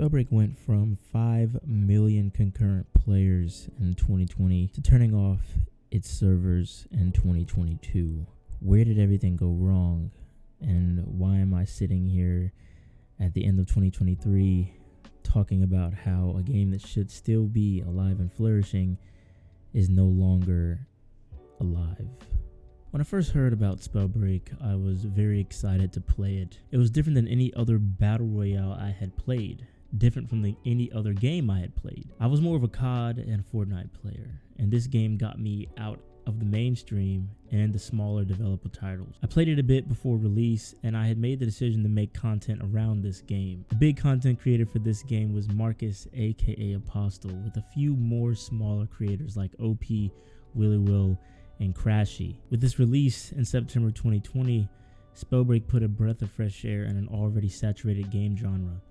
Spellbreak went from 5 million concurrent players in 2020 to turning off its servers in 2022. Where did everything go wrong? And why am I sitting here at the end of 2023 talking about how a game that should still be alive and flourishing is no longer alive? When I first heard about Spellbreak, I was very excited to play it. It was different than any other battle royale I had played, different from any other game I had played. I was more of a COD and Fortnite player, and this game got me out of the mainstream and the smaller developer titles. I played it a bit before release, and I had made the decision to make content around this game. The big content creator for this game was Marcus, aka Apostle, with a few more smaller creators like OP, Willy Will, and Crashy. With this release in September 2020, Spellbreak put a breath of fresh air in an already saturated game genre.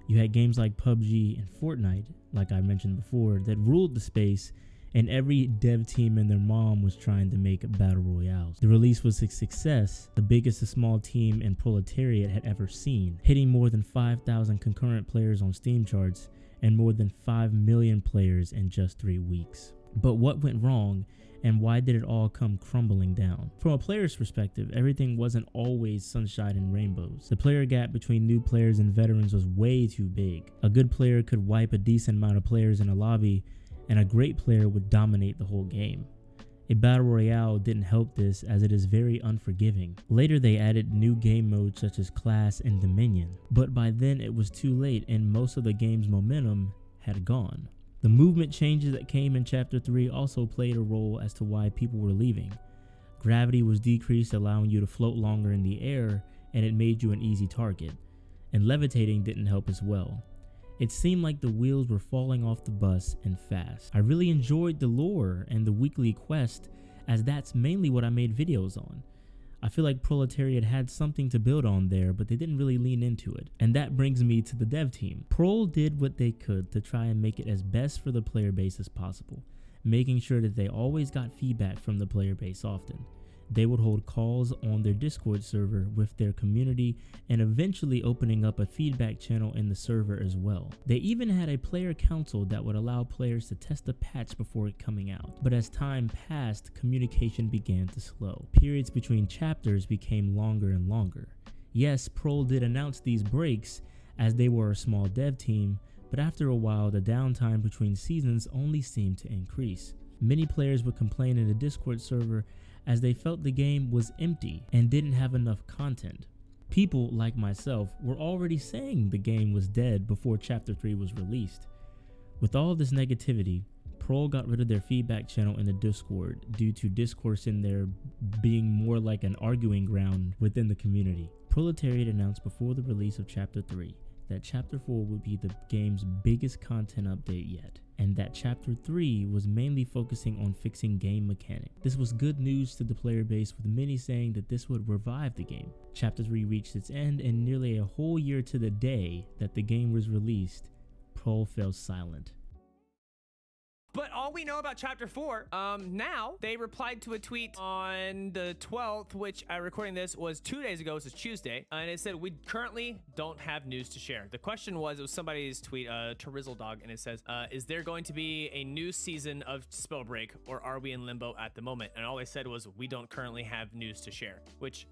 You had games like PUBG and Fortnite, like I mentioned before, that ruled the space, and every dev team and their mom was trying to make battle royales. The release was a success, the biggest a small team in Proletariat had ever seen, hitting more than 5,000 concurrent players on Steam charts and more than 5 million players in just 3 weeks. But what went wrong, and why did it all come crumbling down? From a player's perspective, everything wasn't always sunshine and rainbows. The player gap between new players and veterans was way too big. A good player could wipe a decent amount of players in a lobby, and a great player would dominate the whole game. A battle royale didn't help this, as it is very unforgiving. Later they added new game modes such as Class and Dominion, but by then it was too late and most of the game's momentum had gone. The movement changes that came in Chapter 3 also played a role as to why people were leaving. Gravity was decreased, allowing you to float longer in the air, and it made you an easy target. And levitating didn't help as well. It seemed like the wheels were falling off the bus and fast. I really enjoyed the lore and the weekly quest, as that's mainly what I made videos on. I feel like Proletariat had something to build on there, but they didn't really lean into it. And that brings me to the dev team. Prol did what they could to try and make it as best for the player base as possible, making sure that they always got feedback from the player base often. They would hold calls on their Discord server with their community and eventually opening up a feedback channel in the server as well. They even had a player council that would allow players to test a patch before it coming out. But as time passed, communication began to slow. Periods between chapters became longer and longer. Yes, Prol did announce these breaks as they were a small dev team, but after a while the downtime between seasons only seemed to increase. Many players would complain in the Discord server as they felt the game was empty and didn't have enough content. People like myself were already saying the game was dead before Chapter 3 was released. With all this negativity, Prol got rid of their feedback channel in the Discord due to discourse in there being more like an arguing ground within the community. Proletariat announced before the release of Chapter 3 that Chapter 4 would be the game's biggest content update yet, and that Chapter 3 was mainly focusing on fixing game mechanics. This was good news to the player base, with many saying that this would revive the game. Chapter 3 reached its end, and nearly a whole year to the day that the game was released, Prol fell silent. But all we know about Chapter 4, now, they replied to a tweet on the 12th, which recording this was 2 days ago, so it's Tuesday, and it said, we currently don't have news to share. The question was, it was somebody's tweet, Terizzle Dog, and it says, is there going to be a new season of Spellbreak, or are we in limbo at the moment? And all they said was, we don't currently have news to share, which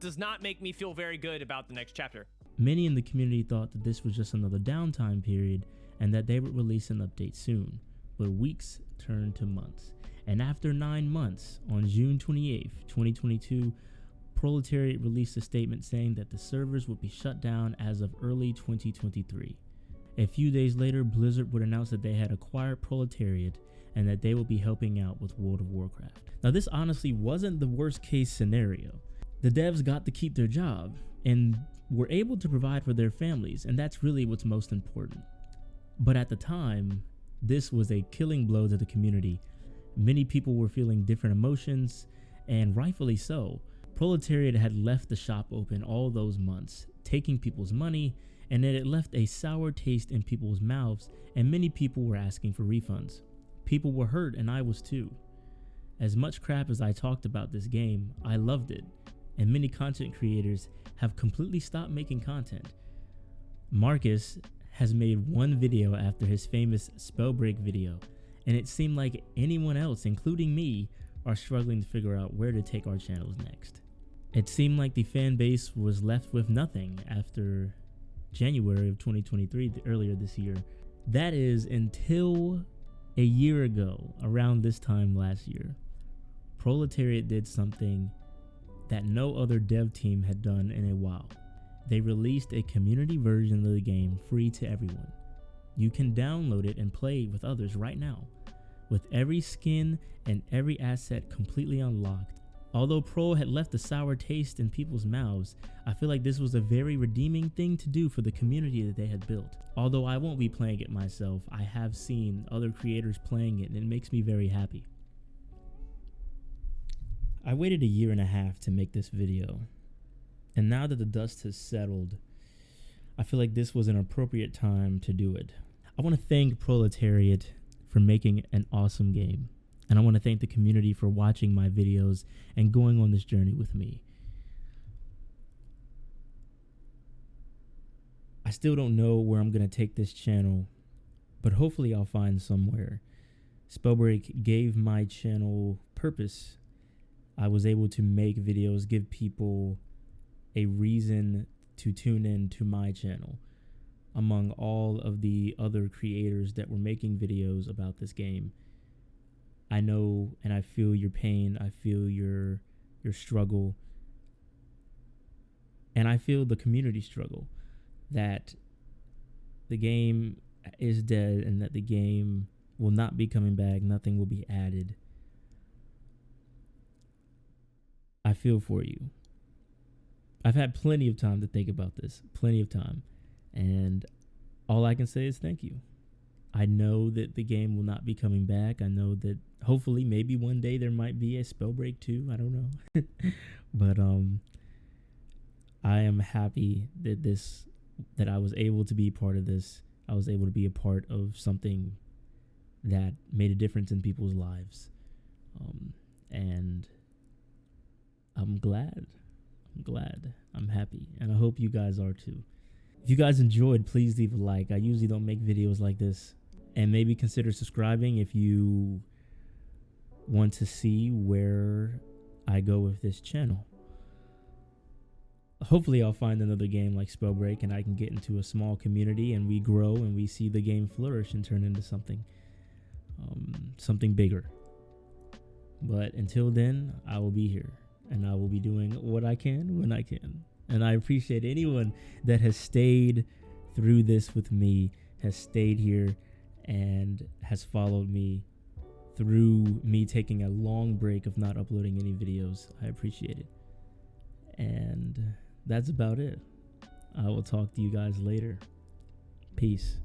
does not make me feel very good about the next chapter. Many in the community thought that this was just another downtime period, and that they would release an update soon. But weeks turned to months, and after 9 months, on June 28th, 2022, Proletariat released a statement saying that the servers would be shut down as of early 2023. A few days later, Blizzard would announce that they had acquired Proletariat and that they would be helping out with World of Warcraft. Now, this honestly wasn't the worst case scenario. The devs got to keep their job and were able to provide for their families, and that's really what's most important. But at the time, this was a killing blow to the community. Many people were feeling different emotions, and rightfully so. Proletariat had left the shop open all those months, taking people's money, and it left a sour taste in people's mouths, and many people were asking for refunds. People were hurt, and I was too. As much crap as I talked about this game, I loved it, and many content creators have completely stopped making content. Marcus has made one video after his famous Spellbreak video, and it seemed like anyone else, including me, are struggling to figure out where to take our channels next. It seemed like the fan base was left with nothing after January of 2023, earlier this year. That is until a year ago, around this time last year, Proletariat did something that no other dev team had done in a while. They released a community version of the game free to everyone. You can download it and play with others right now, with every skin and every asset completely unlocked. Although Pro had left a sour taste in people's mouths, I feel like this was a very redeeming thing to do for the community that they had built. Although I won't be playing it myself, I have seen other creators playing it and it makes me very happy. I waited 1.5 years to make this video, and now that the dust has settled, I feel like this was an appropriate time to do it. I want to thank Proletariat for making an awesome game. And I want to thank the community for watching my videos and going on this journey with me. I still don't know where I'm going to take this channel, but hopefully I'll find somewhere. Spellbreak gave my channel purpose. I was able to make videos, give people a reason to tune in to my channel among all of the other creators that were making videos about this game. I know and I feel your pain, I feel your struggle, and I feel the community struggle that the game is dead and that the game will not be coming back, nothing will be added. I feel for you. I've had plenty of time to think about this, plenty of time, and all I can say is thank you. I know that the game will not be coming back. I know that hopefully maybe one day there might be a Spellbreak 2. I don't know. But I am happy that I was able to be part of this. I was able to be a part of something that made a difference in people's lives. And I'm glad. I'm happy. And I hope you guys are too. If you guys enjoyed, please leave a like. I usually don't make videos like this. And maybe consider subscribing if you want to see where I go with this channel. Hopefully I'll find another game like Spellbreak and I can get into a small community and we grow and we see the game flourish and turn into something bigger. But until then, I will be here and I will be doing what I can when I can. And I appreciate anyone that has stayed through this with me, has stayed here and has followed me through me taking a long break of not uploading any videos. I appreciate it. And that's about it. I will talk to you guys later. Peace.